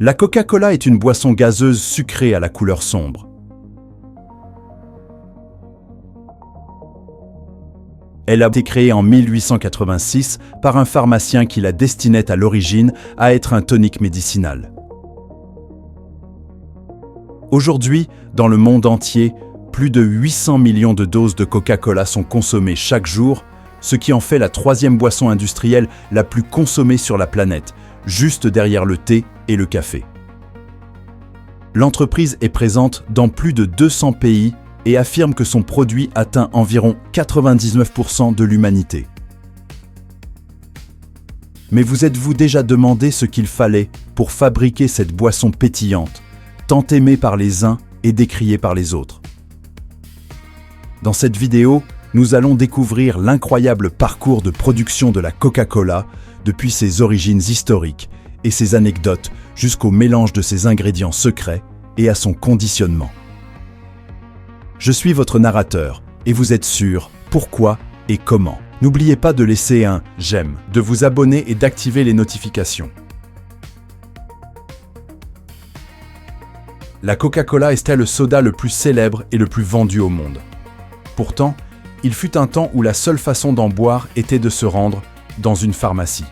La Coca-Cola est une boisson gazeuse sucrée à la couleur sombre. Elle a été créée en 1886 par un pharmacien qui la destinait à l'origine à être un tonique médicinal. Aujourd'hui, dans le monde entier, plus de 800 millions de doses de Coca-Cola sont consommées chaque jour, ce qui en fait la troisième boisson industrielle la plus consommée sur la planète, juste derrière le thé et le café. L'entreprise est présente dans plus de 200 pays et affirme que son produit atteint environ 99% de l'humanité. Mais vous êtes-vous déjà demandé ce qu'il fallait pour fabriquer cette boisson pétillante, tant aimée par les uns et décriée par les autres? Dans cette vidéo, nous allons découvrir l'incroyable parcours de production de la Coca-Cola depuis ses origines historiques et ses anecdotes jusqu'au mélange de ses ingrédients secrets et à son conditionnement. Je suis votre narrateur et vous êtes sûr pourquoi et comment. N'oubliez pas de laisser un j'aime, de vous abonner et d'activer les notifications. La Coca-Cola est le soda le plus célèbre et le plus vendu au monde. Pourtant, il fut un temps où la seule façon d'en boire était de se rendre dans une pharmacie.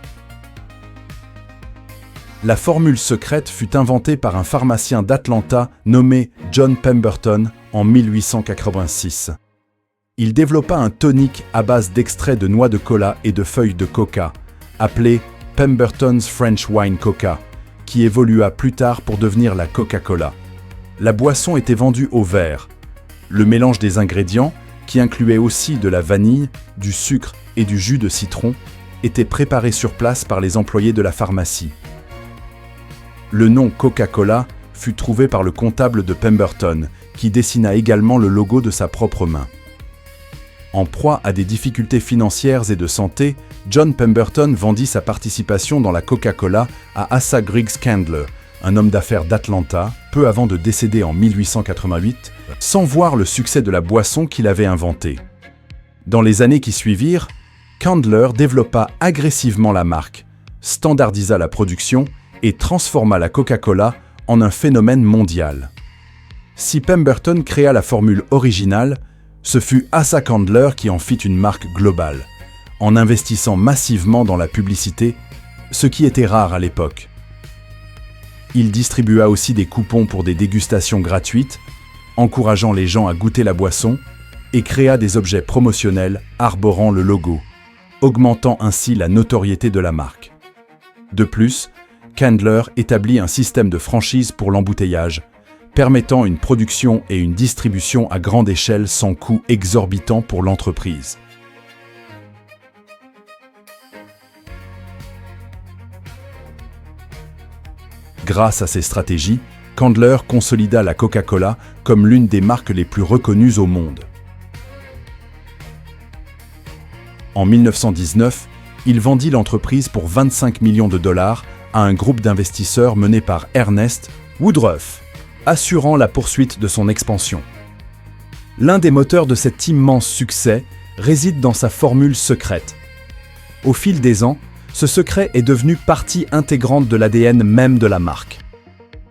La formule secrète fut inventée par un pharmacien d'Atlanta nommé John Pemberton en 1886. Il développa un tonique à base d'extrait de noix de cola et de feuilles de coca, appelé Pemberton's French Wine Coca, qui évolua plus tard pour devenir la Coca-Cola. La boisson était vendue au verre. Le mélange des ingrédients, qui incluait aussi de la vanille, du sucre et du jus de citron, était préparé sur place par les employés de la pharmacie. Le nom Coca-Cola fut trouvé par le comptable de Pemberton, qui dessina également le logo de sa propre main. En proie à des difficultés financières et de santé, John Pemberton vendit sa participation dans la Coca-Cola à Asa Griggs Candler, un homme d'affaires d'Atlanta, peu avant de décéder en 1888, sans voir le succès de la boisson qu'il avait inventée. Dans les années qui suivirent, Candler développa agressivement la marque, standardisa la production et transforma la Coca-Cola en un phénomène mondial. Si Pemberton créa la formule originale, ce fut Asa Candler qui en fit une marque globale, en investissant massivement dans la publicité, ce qui était rare à l'époque. Il distribua aussi des coupons pour des dégustations gratuites, encourageant les gens à goûter la boisson, et créa des objets promotionnels arborant le logo, augmentant ainsi la notoriété de la marque. De plus, Candler établit un système de franchise pour l'embouteillage, permettant une production et une distribution à grande échelle sans coût exorbitant pour l'entreprise. Grâce à ces stratégies, Candler consolida la Coca-Cola comme l'une des marques les plus reconnues au monde. En 1919, il vendit l'entreprise pour 25 millions de dollars à un groupe d'investisseurs mené par Ernest Woodruff, assurant la poursuite de son expansion. L'un des moteurs de cet immense succès réside dans sa formule secrète. Au fil des ans, ce secret est devenu partie intégrante de l'ADN même de la marque.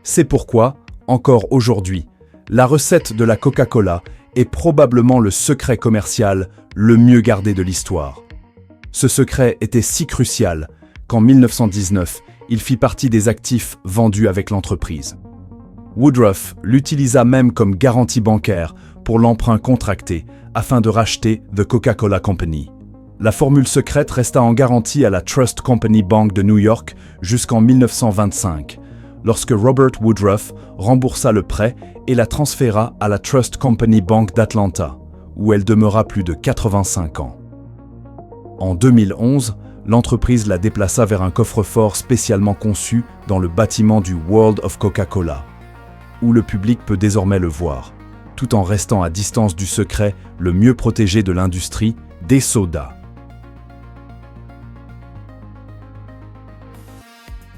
C'est pourquoi, encore aujourd'hui, la recette de la Coca-Cola est probablement le secret commercial le mieux gardé de l'histoire. Ce secret était si crucial qu'en 1919, il fit partie des actifs vendus avec l'entreprise. Woodruff l'utilisa même comme garantie bancaire pour l'emprunt contracté afin de racheter The Coca-Cola Company. La formule secrète resta en garantie à la Trust Company Bank de New York jusqu'en 1925, lorsque Robert Woodruff remboursa le prêt et la transféra à la Trust Company Bank d'Atlanta, où elle demeura plus de 85 ans. En 2011, l'entreprise la déplaça vers un coffre-fort spécialement conçu dans le bâtiment du World of Coca-Cola, où le public peut désormais le voir, tout en restant à distance du secret le mieux protégé de l'industrie des sodas.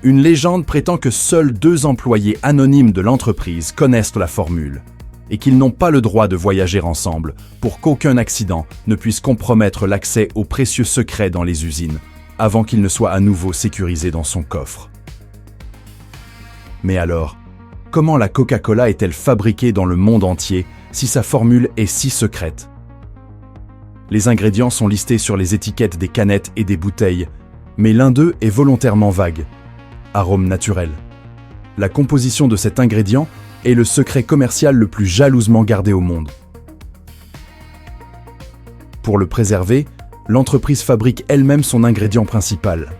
Une légende prétend que seuls 2 employés anonymes de l'entreprise connaissent la formule et qu'ils n'ont pas le droit de voyager ensemble pour qu'aucun accident ne puisse compromettre l'accès aux précieux secrets dans les usines, avant qu'il ne soit à nouveau sécurisé dans son coffre. Mais alors, comment la Coca-Cola est-elle fabriquée dans le monde entier si sa formule est si secrète? Les ingrédients sont listés sur les étiquettes des canettes et des bouteilles, mais l'un d'eux est volontairement vague. Arôme naturel. La composition de cet ingrédient est le secret commercial le plus jalousement gardé au monde. Pour le préserver, l'entreprise fabrique elle-même son ingrédient principal,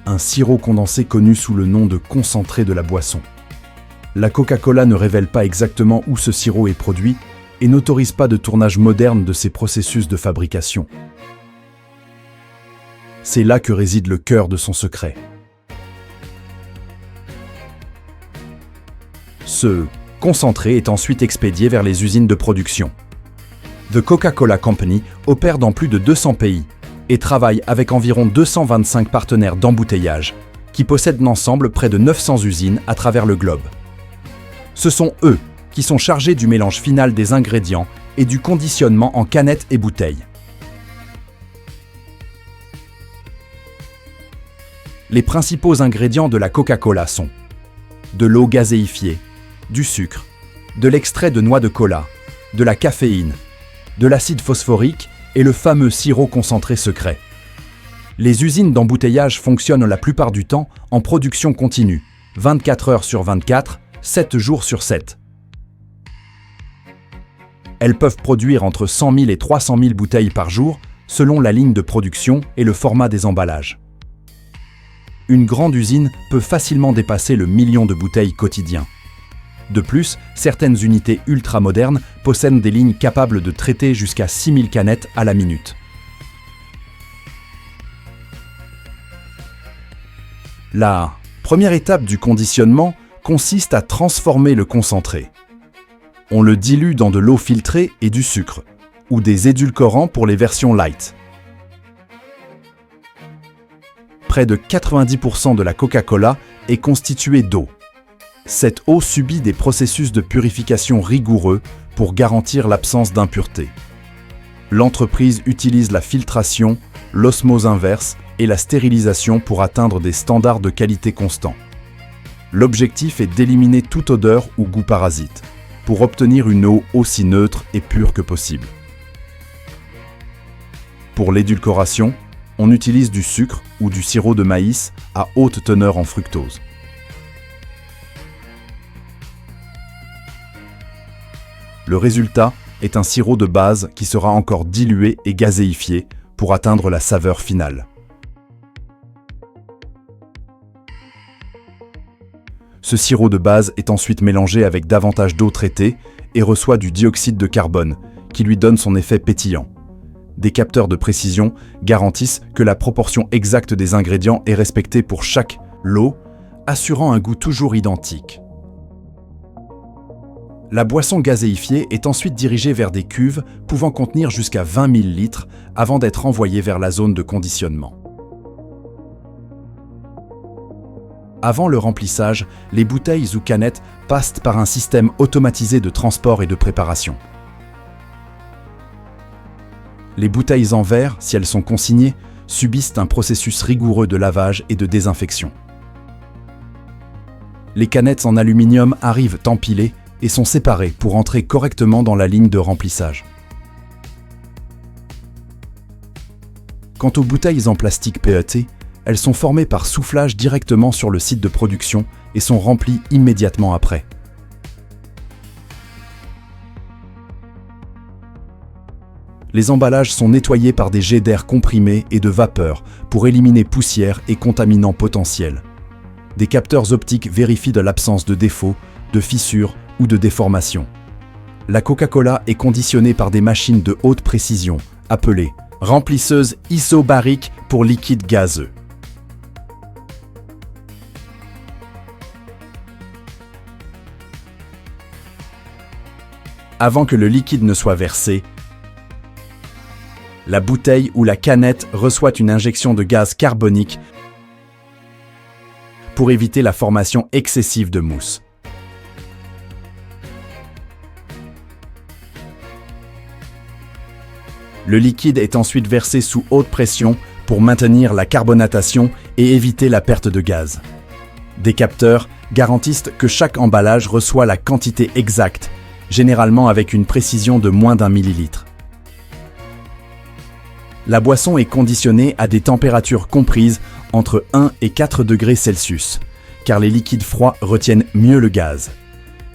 un sirop condensé connu sous le nom de concentré de la boisson. La Coca-Cola ne révèle pas exactement où ce sirop est produit et n'autorise pas de tournage moderne de ses processus de fabrication. C'est là que réside le cœur de son secret. Ce concentré est ensuite expédié vers les usines de production. The Coca-Cola Company opère dans plus de 200 pays et travaille avec environ 225 partenaires d'embouteillage qui possèdent ensemble près de 900 usines à travers le globe. Ce sont eux qui sont chargés du mélange final des ingrédients et du conditionnement en canettes et bouteilles. Les principaux ingrédients de la Coca-Cola sont de l'eau gazéifiée, du sucre, de l'extrait de noix de cola, de la caféine, de l'acide phosphorique et le fameux sirop concentré secret. Les usines d'embouteillage fonctionnent la plupart du temps en production continue, 24 heures sur 24, 7 jours sur 7. Elles peuvent produire entre 100 000 et 300 000 bouteilles par jour, selon la ligne de production et le format des emballages. Une grande usine peut facilement dépasser le million de bouteilles quotidien. De plus, certaines unités ultra-modernes possèdent des lignes capables de traiter jusqu'à 6000 canettes à la minute. La première étape du conditionnement consiste à transformer le concentré. On le dilue dans de l'eau filtrée et du sucre, ou des édulcorants pour les versions light. Près de 90% de la Coca-Cola est constituée d'eau. Cette eau subit des processus de purification rigoureux pour garantir l'absence d'impuretés. L'entreprise utilise la filtration, l'osmose inverse et la stérilisation pour atteindre des standards de qualité constants. L'objectif est d'éliminer toute odeur ou goût parasite, pour obtenir une eau aussi neutre et pure que possible. Pour l'édulcoration, on utilise du sucre ou du sirop de maïs à haute teneur en fructose. Le résultat est un sirop de base qui sera encore dilué et gazéifié pour atteindre la saveur finale. Ce sirop de base est ensuite mélangé avec davantage d'eau traitée et reçoit du dioxyde de carbone, qui lui donne son effet pétillant. Des capteurs de précision garantissent que la proportion exacte des ingrédients est respectée pour chaque lot, assurant un goût toujours identique. La boisson gazéifiée est ensuite dirigée vers des cuves pouvant contenir jusqu'à 20 000 litres avant d'être envoyée vers la zone de conditionnement. Avant le remplissage, les bouteilles ou canettes passent par un système automatisé de transport et de préparation. Les bouteilles en verre, si elles sont consignées, subissent un processus rigoureux de lavage et de désinfection. Les canettes en aluminium arrivent empilées et sont séparées pour entrer correctement dans la ligne de remplissage. Quant aux bouteilles en plastique PET, elles sont formées par soufflage directement sur le site de production et sont remplies immédiatement après. Les emballages sont nettoyés par des jets d'air comprimés et de vapeur pour éliminer poussière et contaminants potentiels. Des capteurs optiques vérifient de l'absence de défauts, de fissures ou de déformations. La Coca-Cola est conditionnée par des machines de haute précision, appelées remplisseuses isobariques pour liquide gazeux. Avant que le liquide ne soit versé, la bouteille ou la canette reçoit une injection de gaz carbonique pour éviter la formation excessive de mousse. Le liquide est ensuite versé sous haute pression pour maintenir la carbonatation et éviter la perte de gaz. Des capteurs garantissent que chaque emballage reçoit la quantité exacte, généralement avec une précision de moins d'1 millilitre. La boisson est conditionnée à des températures comprises entre 1 et 4 degrés Celsius, car les liquides froids retiennent mieux le gaz.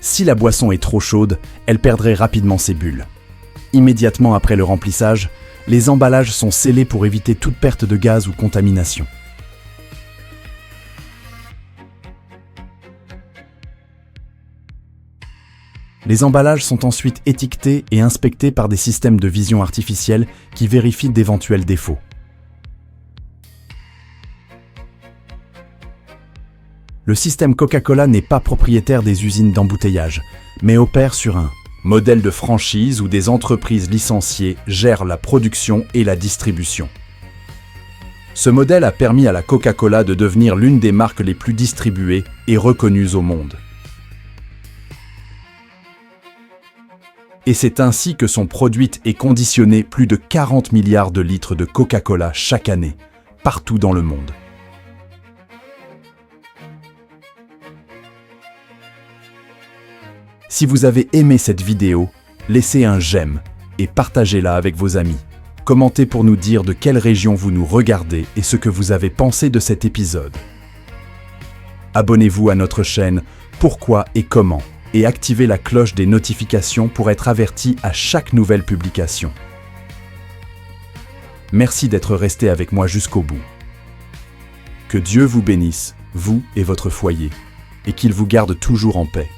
Si la boisson est trop chaude, elle perdrait rapidement ses bulles. Immédiatement après le remplissage, les emballages sont scellés pour éviter toute perte de gaz ou contamination. Les emballages sont ensuite étiquetés et inspectés par des systèmes de vision artificielle qui vérifient d'éventuels défauts. Le système Coca-Cola n'est pas propriétaire des usines d'embouteillage, mais opère sur un modèle de franchise où des entreprises licenciées gèrent la production et la distribution. Ce modèle a permis à la Coca-Cola de devenir l'une des marques les plus distribuées et reconnues au monde. Et c'est ainsi que sont produites et conditionnées plus de 40 milliards de litres de Coca-Cola chaque année, partout dans le monde. Si vous avez aimé cette vidéo, laissez un j'aime et partagez-la avec vos amis. Commentez pour nous dire de quelle région vous nous regardez et ce que vous avez pensé de cet épisode. Abonnez-vous à notre chaîne Pourquoi et Comment et activez la cloche des notifications pour être averti à chaque nouvelle publication. Merci d'être resté avec moi jusqu'au bout. Que Dieu vous bénisse, vous et votre foyer, et qu'il vous garde toujours en paix.